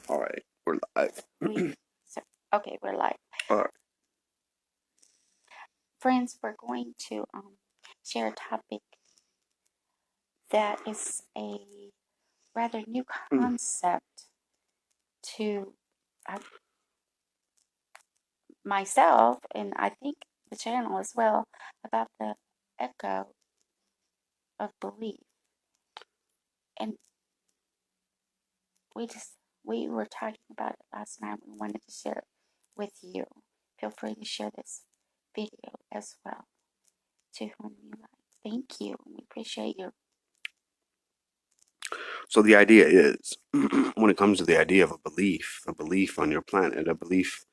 All right, we're live. Okay, we're live. All right. Friends, we're going to share a topic that is a rather new concept to myself, and I think the channel as well, about the echo of belief. And we were talking about it last night. We wanted to share it with you. Feel free to share this video as well to whom you like. Thank you. We appreciate you. So the idea is, when it comes to the idea of a belief on your planet, a belief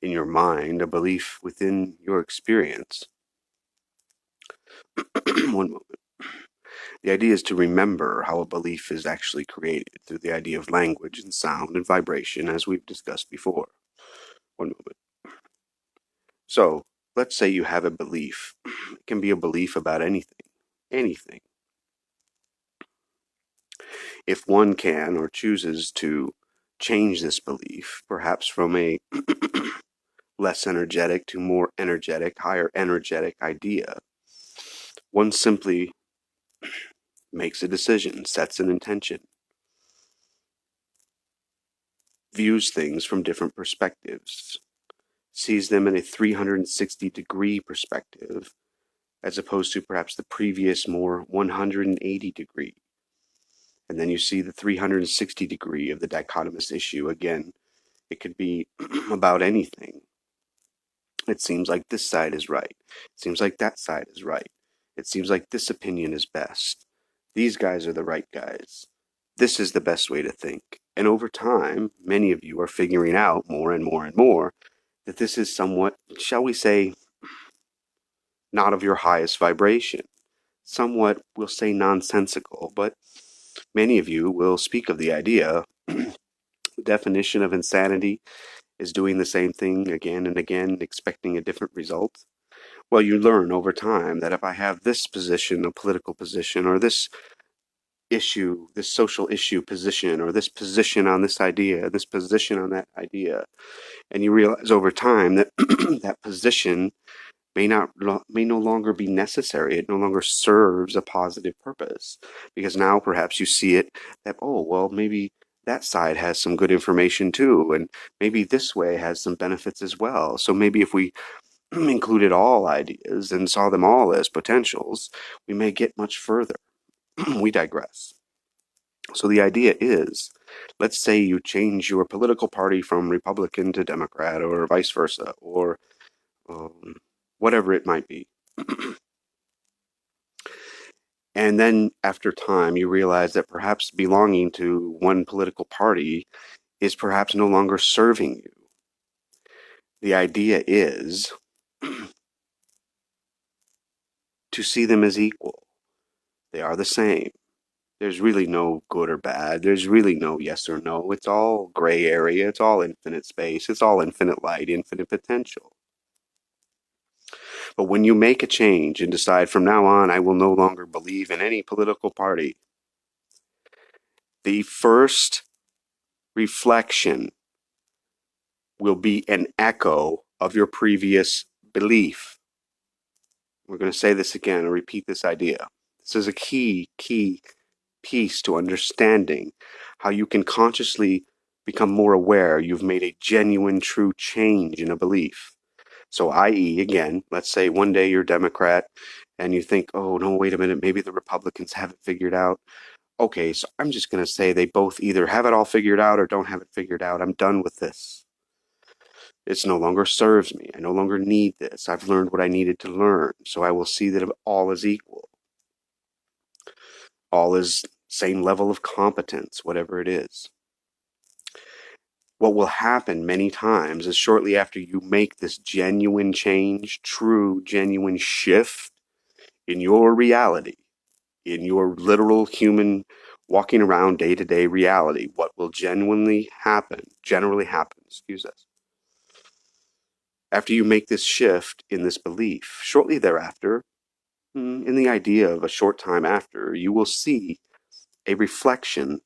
in your mind, a belief within your experience. One moment. The idea is to remember how a belief is actually created through the idea of language and sound and vibration, as we've discussed before. One moment. So, let's say you have a belief. It can be a belief about anything. Anything. If one can or chooses to change this belief, perhaps from a less energetic to more energetic, higher energetic idea, one simply makes a decision, sets an intention, views things from different perspectives, sees them in a 360-degree perspective, as opposed to perhaps the previous more 180-degree. And then you see the 360-degree of the dichotomous issue again. It could be about anything. It seems like this side is right. It seems like that side is right. It seems like this opinion is best. These guys are the right guys. This is the best way to think. And over time, many of you are figuring out more and more and more that this is somewhat, shall we say, not of your highest vibration. Somewhat, we'll say, nonsensical, but many of you will speak of the idea. The definition of insanity is doing the same thing again and again, expecting a different result. Well, you learn over time that if I have this position, a political position, or this issue, this social issue position, or this position on this idea, this position on that idea, and you realize over time that that position may no longer be necessary. It no longer serves a positive purpose, because now perhaps you see it that, oh, well, maybe that side has some good information too, and maybe this way has some benefits as well. So maybe if we included all ideas and saw them all as potentials, we may get much further. We digress. So the idea is, let's say you change your political party from Republican to Democrat, or vice versa, or whatever it might be. And then after time, you realize that perhaps belonging to one political party is perhaps no longer serving you. The idea is to see them as equal. They are the same. There's really no good or bad. There's really no yes or no. It's all gray area. It's all infinite space. It's all infinite light, infinite potential. But when you make a change and decide from now on, I will no longer believe in any political party, the first reflection will be an echo of your previous belief. We're going to say this again and repeat this idea. This is a key piece to understanding how you can consciously become more aware you've made a genuine, true change in a belief. So, i.e., again, let's say one day you're Democrat and you think, oh, no, wait a minute, maybe the Republicans have it figured out. Okay, so I'm just going to say they both either have it all figured out or don't have it figured out. I'm done with this. It no longer serves me. I no longer need this. I've learned what I needed to learn. So I will see that all is equal. All is same level of competence, whatever it is. What will happen many times is shortly after you make this genuine change, true, genuine shift in your reality, in your literal human walking around day-to-day reality, what will generally happen, after you make this shift in this belief, shortly thereafter, in the idea of a short time after, you will see a reflection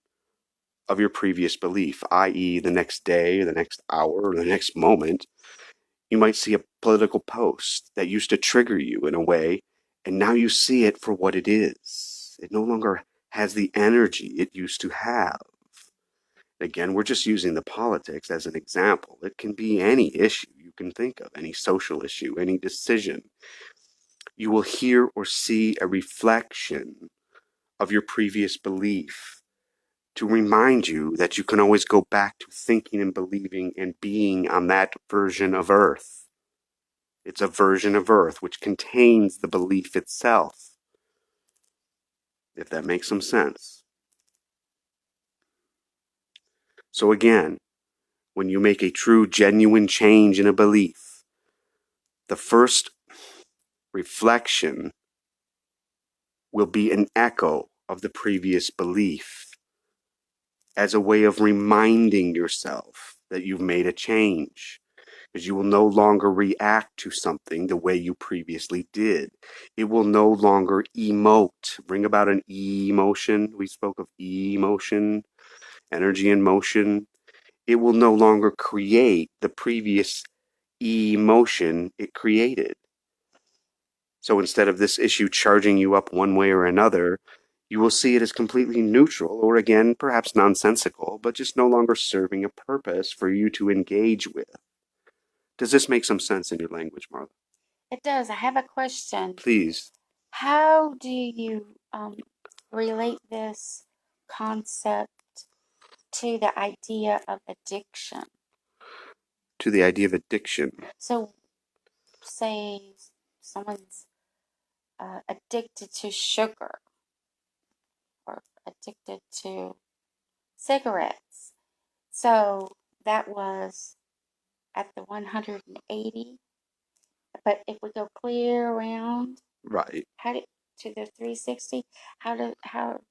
of your previous belief, i.e., the next day, or the next hour, or the next moment. You might see a political post that used to trigger you in a way, and now you see it for what it is. It no longer has the energy it used to have. Again, we're just using the politics as an example. It can be any issue you can think of, any social issue, any decision. You will hear or see a reflection of your previous belief to remind you that you can always go back to thinking and believing and being on that version of Earth. It's a version of Earth which contains the belief itself, if that makes some sense. So again, when you make a true, genuine change in a belief, the first reflection will be an echo of the previous belief as a way of reminding yourself that you've made a change, because you will no longer react to something the way you previously did. It will no longer emote, bring about an emotion. We spoke of emotion, energy in motion. It will no longer create the previous emotion it created. So instead of this issue charging you up one way or another, you will see it as completely neutral, or again, perhaps nonsensical, but just no longer serving a purpose for you to engage with. Does this make some sense in your language, Marla? It does. I have a question. Please. How do you relate this concept to the idea of addiction? To the idea of addiction. So, say someone's addicted to sugar or addicted to cigarettes. So that was at the 180. But if we go clear around, Right. how do to the 360? How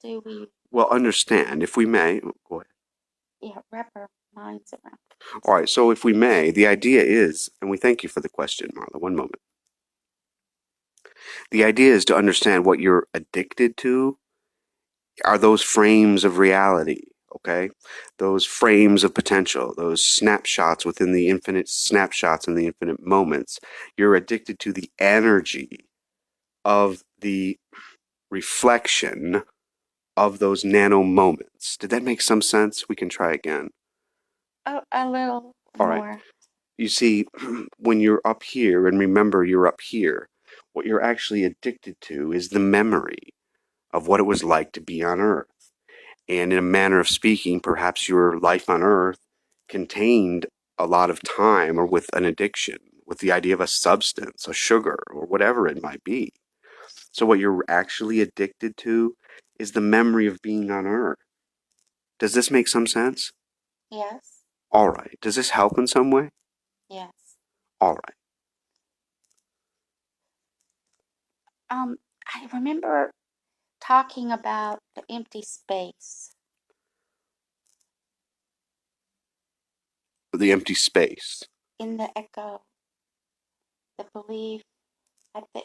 do we Well, understand, if we may, go ahead. wrap our minds around? All right, so if we may, the idea is, and we thank you for the question, Marla, one moment. The idea is to understand what you're addicted to are those frames of reality, okay? Those frames of potential, those snapshots within the infinite snapshots and the infinite moments. You're addicted to the energy of the reflection of those nano moments. Did that make some sense? We can try again. Oh, a little All right. more. You see, when you're up here, and remember you're up here, what you're actually addicted to is the memory of what it was like to be on Earth. And in a manner of speaking, perhaps your life on Earth contained a lot of time or with an addiction, with the idea of a substance, a sugar, or whatever it might be. So, what you're actually addicted to is the memory of being on Earth. Does this make some sense? Yes. All right. Does this help in some way? Yes. All right. I remember talking about the empty space The empty space. in the echo, the belief at the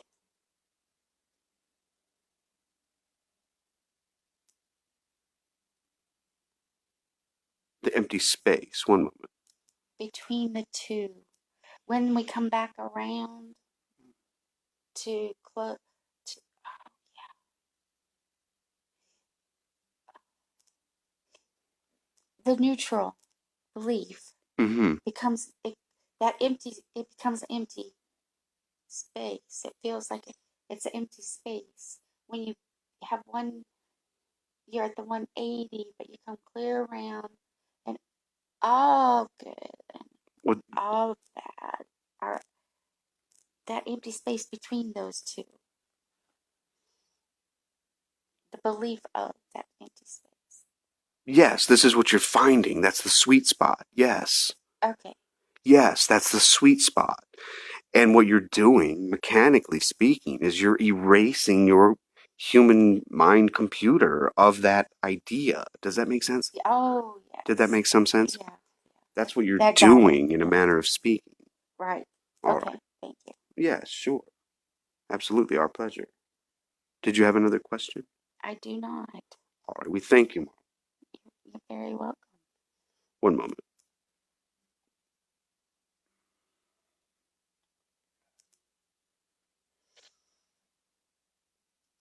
The empty space. One moment. between the two. When we come back around to close, the neutral belief Mm-hmm. becomes that empty. It becomes empty space. It feels like it's an empty space when you have one. You're at the 180, but you come clear around, and all good and Well, all bad are that empty space between those two. The belief of that empty space. yes, this is what you're finding. That's the sweet spot. Yes. Okay. Yes, that's the sweet spot. And what you're doing, mechanically speaking, is you're erasing your human mind computer of that idea. Does that make sense? Oh Did that yes. make some sense? Yeah. That's what you're That got it. doing in a manner of speaking. Right. All Okay. right. Thank you. Yes, sure. Absolutely, our pleasure. Did you have another question? I do not. All right, we thank you. You're very welcome. One moment.